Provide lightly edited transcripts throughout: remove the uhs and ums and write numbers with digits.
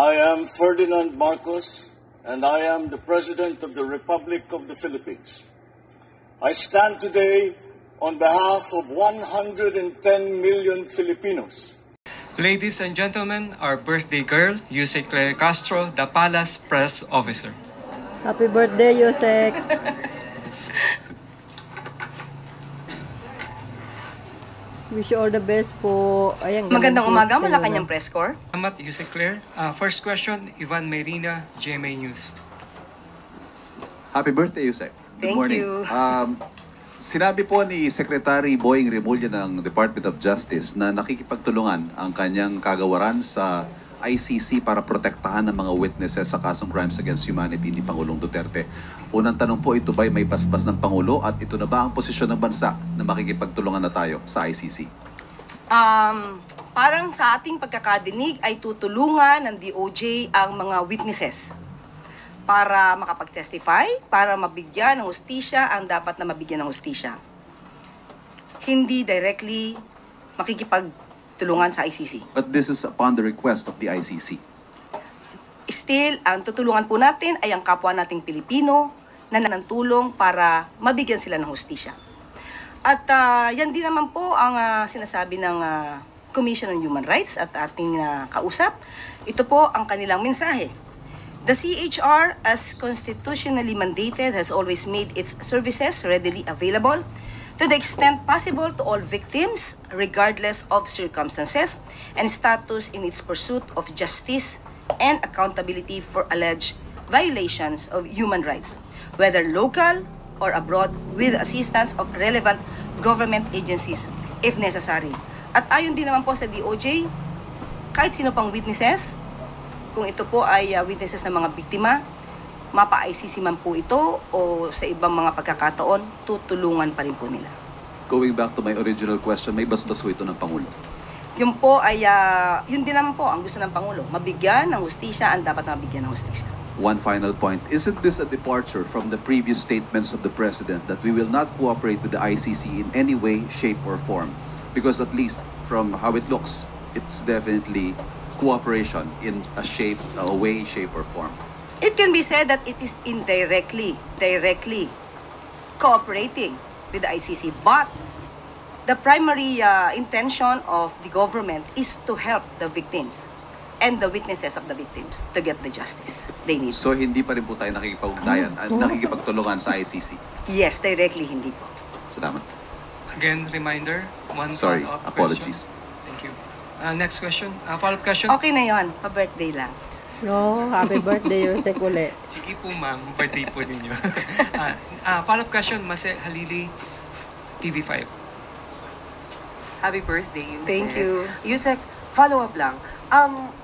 I am Ferdinand Marcos, and I am the President of the Republic of the Philippines. I stand today on behalf of 110 million Filipinos. Ladies and gentlemen, our birthday girl, Yusek Claire Castro, the Palace Press Officer. Happy birthday, Yusek! Wish you all the best po. Ayan, Magandang umaga, Malacanang Press Corps. Salamat, Yusek Claire. First question, Ivan Merina, GMA News. Happy birthday, Yusek. Good Thank morning. you. Sinabi po ni Secretary Boying Remulla ng Department of Justice na nakikipagtulungan ang kanyang kagawaran sa ICC para protektahan ng mga witnesses sa kasong crimes against humanity ni Pangulong Duterte. Unang tanong po, ito ba'y may paspas ng Pangulo at ito na ba ang posisyon ng bansa na makikipagtulungan na tayo sa ICC? Parang sa ating pagkakadinig ay tutulungan ng DOJ ang mga witnesses para makapag-testify, para mabigyan ng hustisya ang dapat na mabigyan ng hustisya. Hindi directly makikipagtulungan sa ICC. But this is upon the request of the ICC. Still, ang tutulungan po natin ay ang kapwa nating Pilipino na nanantulong para mabigyan sila ng hustisya. At yan din naman po ang sinasabi ng Commission on Human Rights at ating kausap. Ito po ang kanilang mensahe. The CHR, as constitutionally mandated, has always made its services readily available to the extent possible to all victims, regardless of circumstances and status, in its pursuit of justice and accountability for alleged violations of human rights, whether local or abroad, with assistance of relevant government agencies if necessary. At ayon din naman po sa DOJ, kahit sino pang witnesses, kung ito po ay witnesses ng mga biktima, mapa-ICC man po ito o sa ibang mga pagkakataon, tutulungan pa rin po nila. Going back to my original question, may basbas po ito ng Pangulo? Yun po ay, yun din naman po ang gusto ng Pangulo, mabigyan ng hustisya ang dapat na mabigyan ng hustisya. One final point, isn't this a departure from the previous statements of the President that we will not cooperate with the ICC in any way, shape, or form? Because at least from how it looks, it's definitely cooperation in a way, shape, or form. It can be said that it is directly cooperating with the ICC, but the primary intention of the government is to help the victims and the witnesses of the victims to get the justice they need. So hindi pa rin po tayo nakikipag-ugnayan at nakikipagtulungan sa ICC? Yes, directly hindi po. Salamat. Again, reminder, one Sorry, follow-up apologies. question. Thank you. Next question, follow-up question. Okay na yon, pa-birthday lang. No, happy birthday, Yusek uli. Sige po ma'am, birthday po ninyo. Follow-up question, Mase Halili, TV5. Happy birthday, Yusek. Thank you. Yusek, follow-up lang.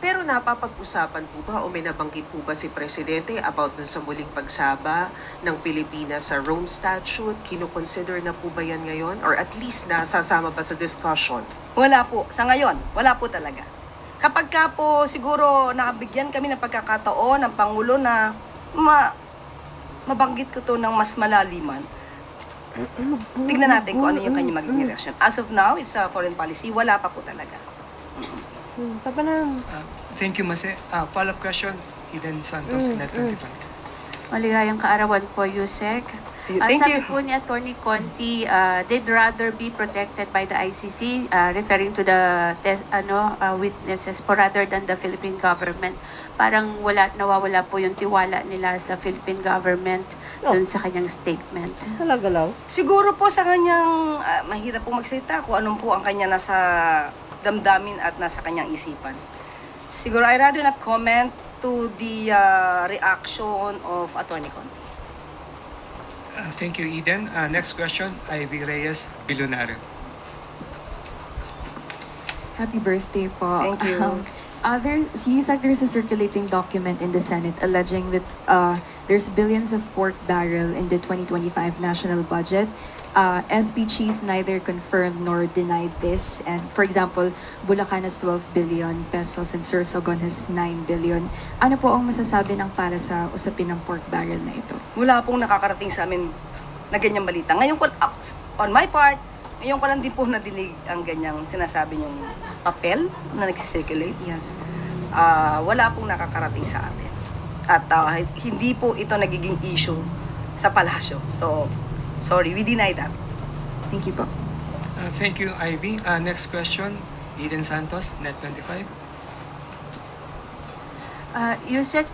Pero napapag-usapan po ba o may nabanggit po ba si Presidente about dun sa muling pagsaba ng Pilipinas sa Rome Statute? Kino-consider na po ba yan ngayon? Or at least nasasama ba sa discussion? Wala po. Sa ngayon, wala po talaga. Kapag ka po siguro nakabigyan kami ng pagkakataon ng Pangulo na mabanggit ko to ng mas malaliman, tignan natin kung ano yung kanyang magiging reaction. As of now, it's a foreign policy. Wala pa po talaga. Thank you, Mase. Follow-up question, Eden Santos, Net 25. Maligayang kaarawan po, Yusek. Thank Sabi you. po ni Attorney Conti, they'd rather be protected by the ICC, referring to the witnesses po rather than the Philippine government. Parang nawawala po yung tiwala nila sa Philippine government dun sa kanyang statement. Talaga lang. Siguro po sa kanyang, mahirap po magsalita kung anong po ang kanya nasa damdamin at nasa kanyang isipan. Siguro, I'd rather not comment to the reaction of Attorney Conti. Thank you, Eden. Next question, Ivy Reyes, Bilonario. Happy birthday po. Thank you. There's a circulating document in the Senate alleging that there's billions of pork barrel in the 2025 national budget. SB Cheese neither confirmed nor denied this. And for example, Bulacan has 12 billion pesos and Sorsogon has 9 billion. Ano po ang masasabi ng para sa usapin ng pork barrel na ito? Wala pong nakakarating sa amin na ganyang balita. Ngayon ko, on my part, ngayon ko lang din po nadinig ang ganyang sinasabi niyong papel na nagsisirculate. Yes. wala pong nakakarating sa atin. At hindi po ito nagiging issue sa palasyo. So, sorry, we deny that. Thank you po. Thank you, Ivy. Next question, Eden Santos, Net25. Yusek,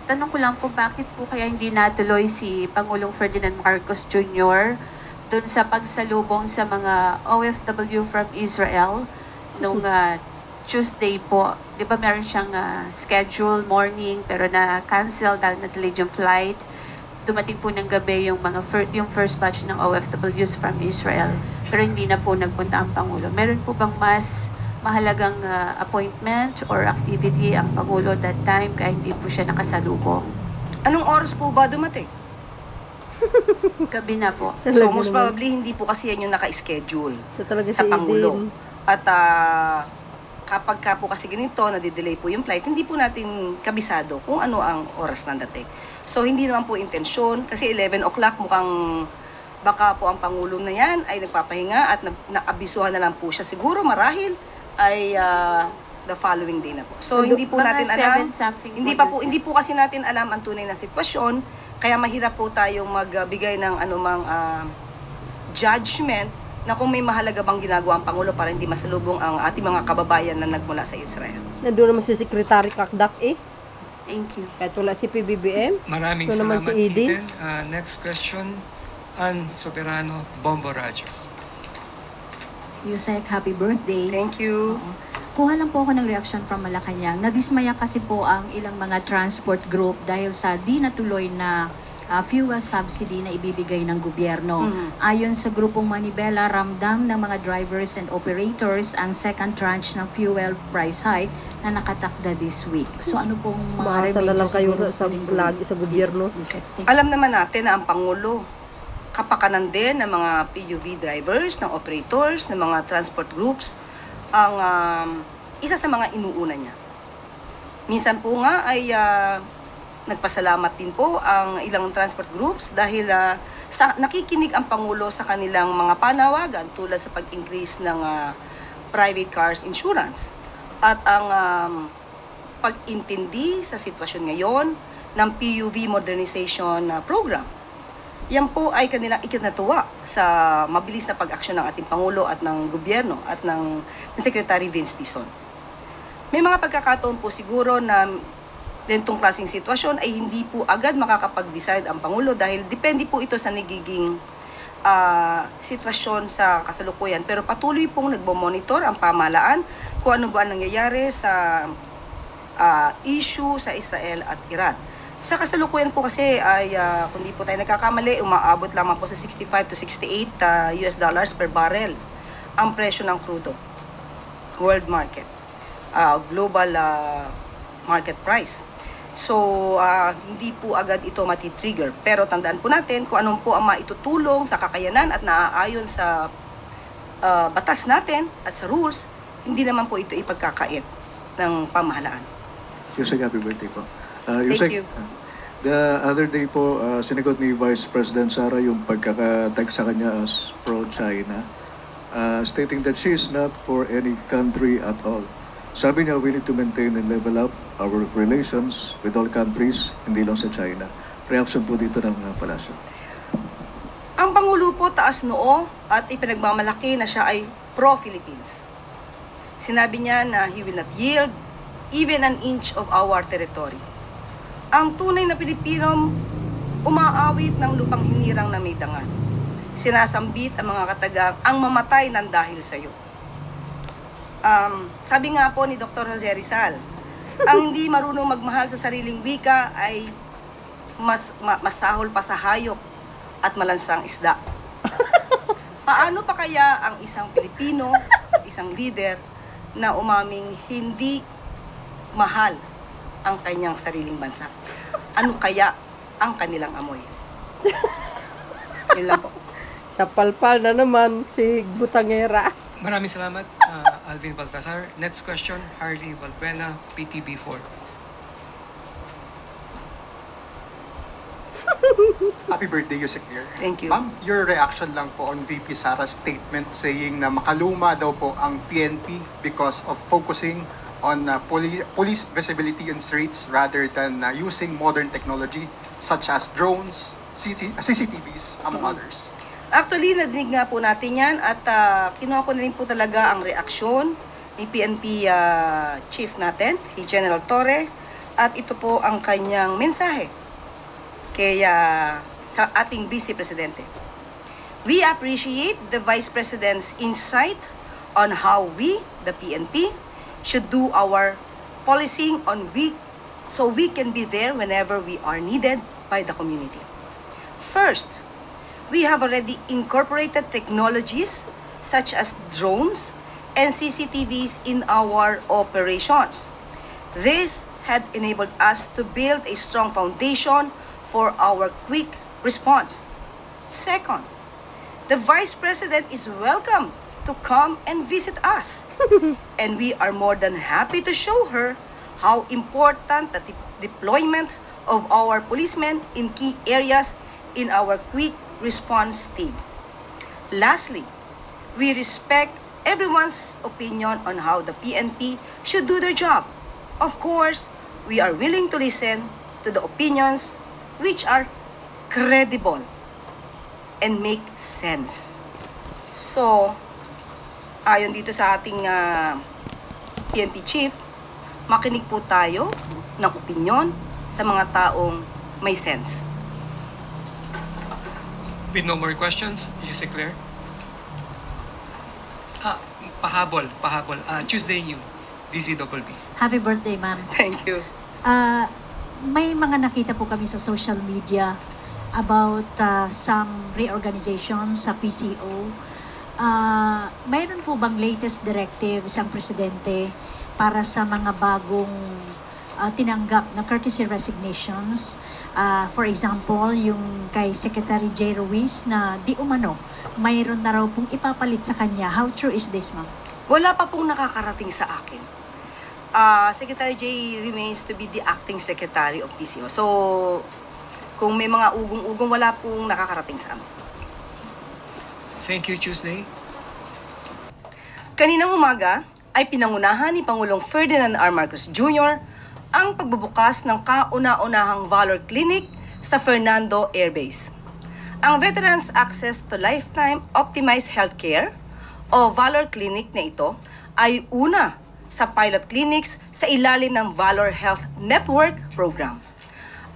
tanong ko lang po, bakit po kaya hindi natuloy si Pangulong Ferdinand Marcos Jr. doon sa pagsalubong sa mga OFW from Israel nung Tuesday po? Di ba meron siyang schedule morning pero na-cancel dahil na-delayed yung flight. Dumating po ng gabi yung yung first batch ng OFWs from Israel pero hindi na po nagpunta ang Pangulo. Meron po bang mas mahalagang appointment or activity ang Pangulo that time kaya hindi po siya nakasalubong? Anong oras po ba dumating? Gabi na po. So most probably hindi po kasi yan yung naka-schedule sa Pangulo. At kapag ka po kasi ganito, nadidelay po yung flight, hindi po natin kabisado kung ano ang oras ng dating. So hindi naman po intensyon, kasi 11 o'clock mukhang baka po ang Pangulo na yan ay nagpapahinga at naabisuhan na lang po siya. Siguro marahil ay the following day na po. So hindi po natin alam. Hindi po kasi natin alam ang tunay na sitwasyon, kaya mahirap po tayong magbigay ng anumang judgment na kung may mahalaga bang ginagawa ang Pangulo para hindi masalubong ang ating mga kababayan na nagmula sa Israel. Nandun naman si Secretary Kakdak eh. Thank you. Kahit wala si PBBM. Maraming Ito naman salamat, si Eden. Next question, Ann Soberano, Bombo Radyo. Yusek, happy birthday. Thank you. Kuha lang po ako ng reaction from Malacanang. Nadismaya kasi po ang ilang mga transport group dahil sa di natuloy na fuel subsidy na ibibigay ng gobyerno. Ayon sa grupong Manibela, ramdam ng mga drivers and operators ang second tranche ng fuel price hike na nakatakda this week. So ano pong mga Maasa na lang kayo sa lagi sa gobyerno. Alam naman natin na ang Pangulo, kapakanan din ng mga PUV drivers, ng operators, ng mga transport groups, ang isa sa mga inuuna niya. Minsan po nga ay nagpasalamat din po ang ilang transport groups dahil nakikinig ang Pangulo sa kanilang mga panawagan tulad sa pag-increase ng private cars insurance. At ang pag-intindi sa sitwasyon ngayon ng PUV modernization program. Yan po ay kanilang ikinatuwa sa mabilis na pag-aksyon ng ating Pangulo at ng gobyerno at ng Secretary Vince Dizon. May mga pagkakataon po siguro na ganitong klaseng sitwasyon ay hindi po agad makakapag-decide ang Pangulo dahil depende po ito sa nagiging sitwasyon sa kasalukuyan. Pero patuloy pong nagbo-monitor ang pamahalaan kung ano ba nangyayari sa issue sa Israel at Iran. Sa kasalukuyan po kasi ay kung di po tayo nagkakamali, umaabot lamang po sa 65 to 68 US dollars per barrel ang presyo ng crudo. World market. Global market price. So, hindi po agad ito matitrigger. Pero tandaan po natin kung anong po ang maitutulong sa kakayanan at naaayon sa batas natin at sa rules, hindi naman po ito ipagkakait ng pamahalaan. Yusek, happy birthday po. Thank you. The other day po, sinagot ni Vice President Sara yung pagkakatag sa kanya as pro-China, stating that she is not for any country at all. Sabi niya, we need to maintain and level up our relations with all countries, hindi lang sa China. Reaction po dito ng palasyo. Ang Pangulo po taas noo at ipinagmamalaki na siya ay pro-Philippines. Sinabi niya na he will not yield even an inch of our territory. Ang tunay na Pilipino umaawit ng lupang hinirang na may dangal. Sinasambit ang mga katagang ang mamatay ng dahil sa iyo. Sabi nga po ni Dr. Jose Rizal, ang hindi marunong magmahal sa sariling wika ay masahol pa sa hayop at malansang isda. Paano pa kaya ang isang Pilipino, isang leader na umaming hindi mahal ang kanyang sariling bansa? Ano kaya ang kanilang amoy? Yun lang po. Sa palpal na naman si Butangera. Maraming salamat, Alvin Baltasar. Next question, Harley Valbuena, PTB4. Happy birthday, Yusek Dear. Thank you. Ma'am, your reaction lang po on VP Sara's statement saying na makaluma daw po ang PNP because of focusing on police visibility in streets rather than using modern technology such as drones, CCTVs, among others? Actually, nadinig nga po natin yan at kinuha ko na rin po talaga ang reaksyon ni PNP Chief natin, si General Torre, at ito po ang kanyang mensahe kay sa ating Vice Presidente. We appreciate the Vice President's insight on how we, the PNP, should do our policing so we can be there whenever we are needed by the community. First, we have already incorporated technologies such as drones and CCTVs in our operations. This had enabled us to build a strong foundation for our quick response. Second, the Vice President is welcome to come and visit us. And we are more than happy to show her how important the deployment of our policemen in key areas in our quick response team. Lastly, we respect everyone's opinion on how the PNP should do their job. Of course, we are willing to listen to the opinions which are credible and make sense. So, ayon dito sa ating PNP Chief, makinig po tayo ng opinyon sa mga taong may sense. With no more questions, Yuse Claire. Pahabol. Tuesday New, DZBB. Happy birthday, ma'am. Thank you. May mga nakita po kami sa social media about some reorganizations sa PCO. Mayroon po bang latest directives ang presidente para sa mga bagong tinanggap na courtesy resignations? For example, yung kay Secretary J. Ruiz na di umano, mayroon na raw pong ipapalit sa kanya. How true is this, ma'am? Wala pa pong nakakarating sa akin. Secretary J. remains to be the acting secretary of PCO. So, kung may mga ugong-ugong, wala pong nakakarating sa amin. Thank you, Tuesday. Kaninang umaga ay pinangunahan ni Pangulong Ferdinand R. Marcos Jr. ang pagbubukas ng kauna-unahang Valor Clinic sa Fernando Air Base. Ang Veterans Access to Lifetime Optimized Healthcare o Valor Clinic na ito ay una sa pilot clinics sa ilalim ng Valor Health Network Program.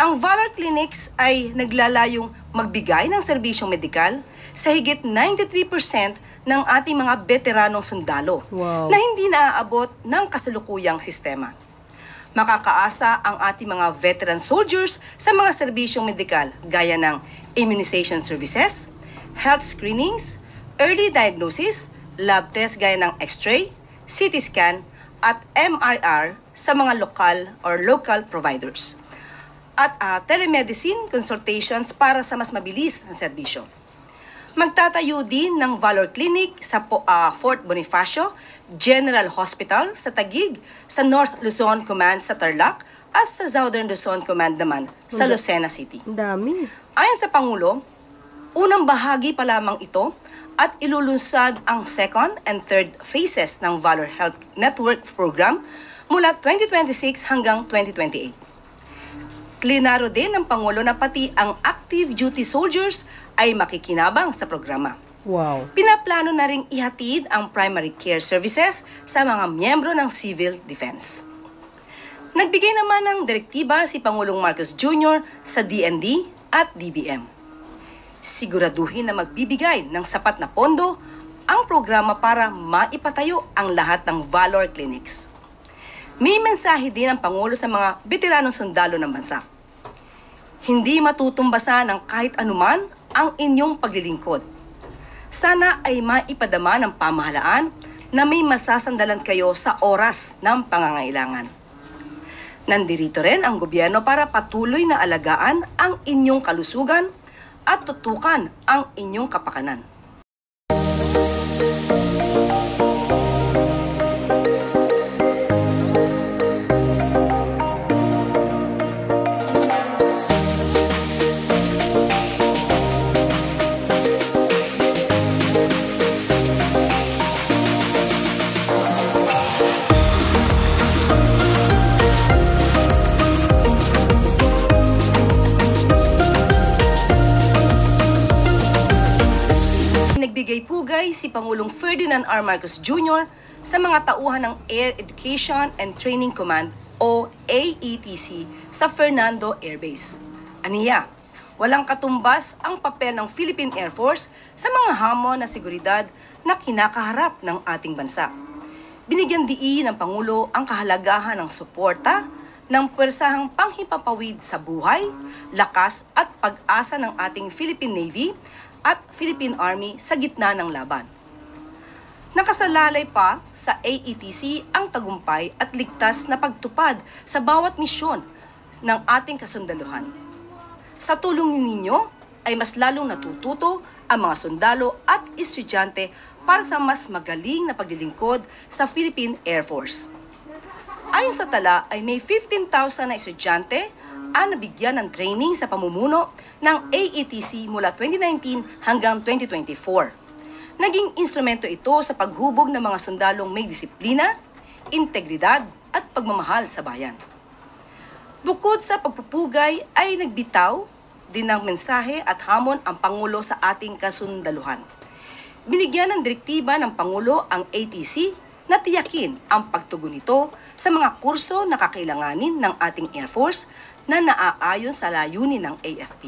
Ang Valor Clinics ay naglalayong magbigay ng serbisyong medikal sa higit 93% ng ating mga veteranong sundalo na hindi naaabot ng kasalukuyang sistema. Makakaasa ang ating mga veteran soldiers sa mga serbisyong medikal gaya ng immunization services, health screenings, early diagnosis, lab test gaya ng X-ray, CT scan, at MRR sa mga local providers. At telemedicine consultations para sa mas mabilis na serbisyo. Magtatayo din ng Valor Clinic sa Fort Bonifacio General Hospital sa Taguig, sa North Luzon Command sa Tarlac, at sa Southern Luzon Command naman sa Lucena City. Dami. Ayon sa Pangulo, unang bahagi pa lamang ito at ilulunsad ang second and third phases ng Valor Health Network Program mula 2026 hanggang 2028. Klinaro din ng Pangulo na pati ang active duty soldiers ay makikinabang sa programa. Wow. Pinaplano na ring ihatid ang primary care services sa mga miyembro ng civil defense. Nagbigay naman ng direktiba si Pangulong Marcos Jr. sa DND at DBM. Siguraduhin na magbibigay ng sapat na pondo ang programa para maipatayo ang lahat ng Valor Clinics. May mensahe din ang Pangulo sa mga veteranong sundalo ng bansa. Hindi matutumbasan ng kahit anuman ang inyong paglilingkod. Sana ay maipadama ng pamahalaan na may masasandalan kayo sa oras ng pangangailangan. Nandirito rin ang gobyerno para patuloy na alagaan ang inyong kalusugan at tutukan ang inyong kapakanan. Nagbigay-pugay si Pangulong Ferdinand R. Marcos Jr. sa mga tauhan ng Air Education and Training Command o AETC sa Fernando Air Base. Aniya, walang katumbas ang papel ng Philippine Air Force sa mga hamon na seguridad na kinakaharap ng ating bansa. Binigyan diin ng Pangulo ang kahalagahan ng suporta ng puwersahang panghimpapawid sa buhay, lakas at pag-asa ng ating Philippine Navy at Philippine Army sa gitna ng laban. Nakasalalay pa sa AETC ang tagumpay at ligtas na pagtupad sa bawat misyon ng ating kasundaluhan. Sa tulong ninyo ay mas lalong natututo ang mga sundalo at estudyante para sa mas magaling na paglilingkod sa Philippine Air Force. Ayon sa tala ay may 15,000 na estudyante ang nabigyan ng training sa pamumuno ng AETC mula 2019 hanggang 2024. Naging instrumento ito sa paghubog ng mga sundalong may disiplina, integridad at pagmamahal sa bayan. Bukod sa pagpupugay ay nagbitaw din ng mensahe at hamon ang Pangulo sa ating kasundaluhan. Binigyan ng direktiba ng Pangulo ang ATC na tiyakin ang pagtugon nito sa mga kurso na kakailanganin ng ating Air Force na naaayon sa layunin ng AFP.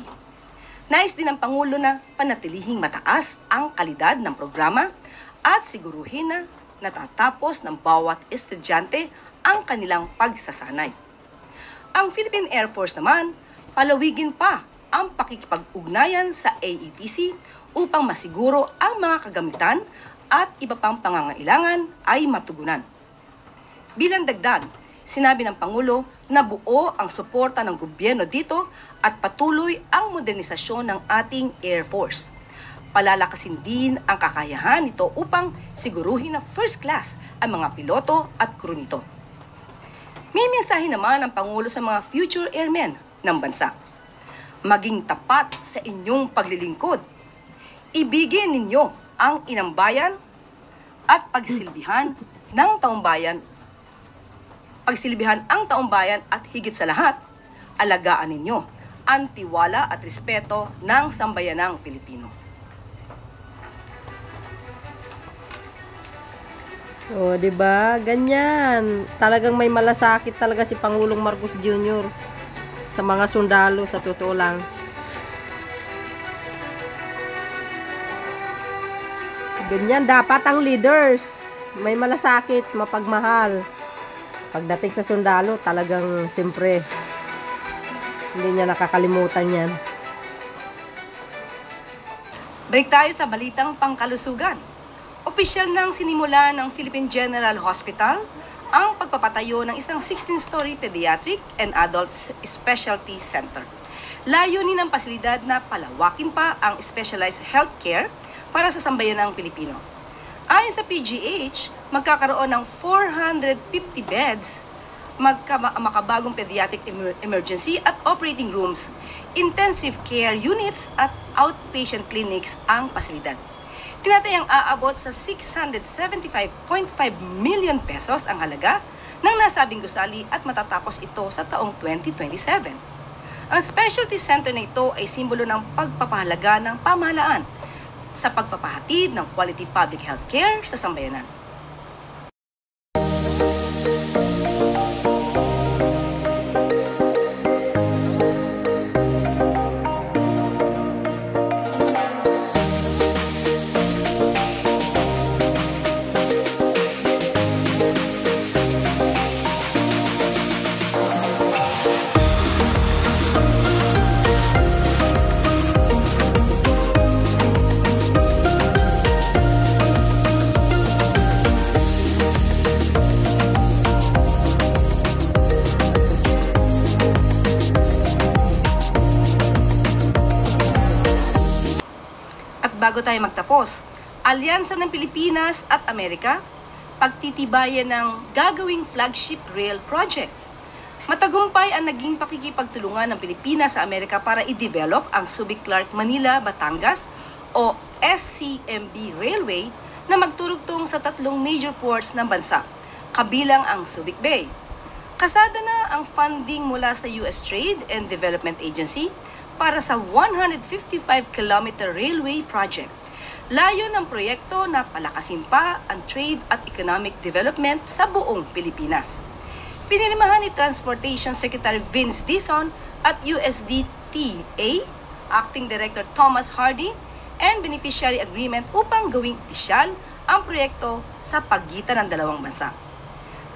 Nais din ng Pangulo na panatilihing mataas ang kalidad ng programa at siguruhin na natatapos ng bawat estudyante ang kanilang pagsasanay. Ang Philippine Air Force naman, palawigin pa ang pakikipag-ugnayan sa AETC upang masiguro ang mga kagamitan at iba pang pangangailangan ay matugunan. Bilang dagdag, sinabi ng Pangulo na buo ang suporta ng gobyerno dito at patuloy ang modernisasyon ng ating Air Force. Palalakasin din ang kakayahan nito upang siguruhin na first class ang mga piloto at crew nito. May mensahe naman ang Pangulo sa mga future airmen ng bansa. Maging tapat sa inyong paglilingkod. Ibigin ninyo ang inambayan at pagsilbihan ng taumbayan. Pagsilbihan ang taumbayan at higit sa lahat, alagaan ninyo ang tiwala at respeto ng sambayanang Pilipino. O, di ba? Ganyan. Talagang may malasakit talaga si Pangulong Marcos Jr. sa mga sundalo, sa totoo lang. Ganyan dapat ang leaders. May malasakit, mapagmahal. Pagdating sa sundalo, talagang siyempre hindi niya nakakalimutan yan. Break tayo sa balitang pangkalusugan. Opisyal nang sinimula ng Philippine General Hospital ang pagpapatayo ng isang 16-story pediatric and adult specialty center. Layunin ng pasilidad na palawakin pa ang specialized healthcare para sa sambayanang Pilipino. Ayon sa PGH, magkakaroon ng 450 beds, makabagong pediatric emergency at operating rooms, intensive care units at outpatient clinics ang pasilidad. Tinatayang aabot sa 675.5 million pesos ang halaga ng nasabing gusali at matatapos ito sa taong 2027. Ang specialty center na ito ay simbolo ng pagpapahalaga ng pamahalaan sa pagpapahatid ng quality public health care sa sambayanan. Bago tayo magtapos, alyansa ng Pilipinas at Amerika, pagtitibayan ng gagawing flagship rail project. Matagumpay ang naging pakikipagtulungan ng Pilipinas sa Amerika para i-develop ang Subic-Clark-Manila-Batangas o SCMB Railway na magturugtong sa 3 major ports ng bansa, kabilang ang Subic Bay. Kasado na ang funding mula sa US Trade and Development Agency para sa 155-kilometer railway project. Layo ng proyekto na palakasin pa ang trade at economic development sa buong Pilipinas. Pinirmahan ni Transportation Secretary Vince Dizon at USDTA, Acting Director Thomas Hardy, and beneficiary agreement upang gawing opisyal ang proyekto sa pagitan ng dalawang bansa.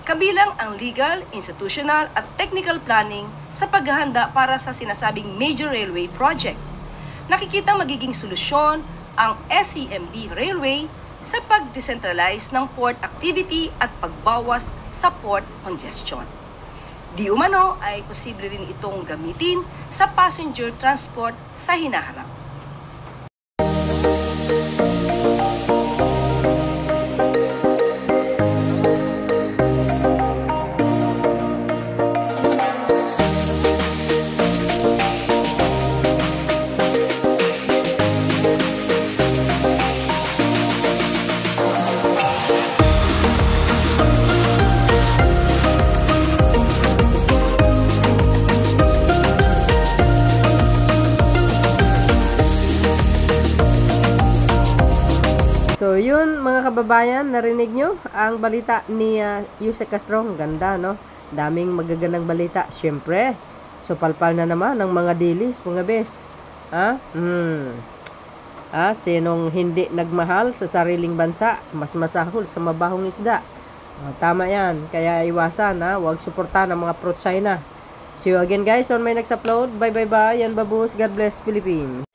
Kabilang ang legal, institutional at technical planning sa paghahanda para sa sinasabing major railway project. Nakikita magiging solusyon ang SCMB Railway sa pag-decentralize ng port activity at pagbawas sa port congestion. Di umano ay posible rin itong gamitin sa passenger transport sa hinaharap. So yun mga kababayan, narinig nyo ang balita ni Yusek Castro. Ang ganda, no? Daming magagandang balita, syempre. So palpal na naman ng mga dilis, mga bes. Sinong hindi nagmahal sa sariling bansa, mas masahol sa mabahong isda. Tama yan, kaya iwasan, huwag suportahan ang mga pro-China. See you again guys on my next upload. Bye bye bye, yan babus, God bless Philippines.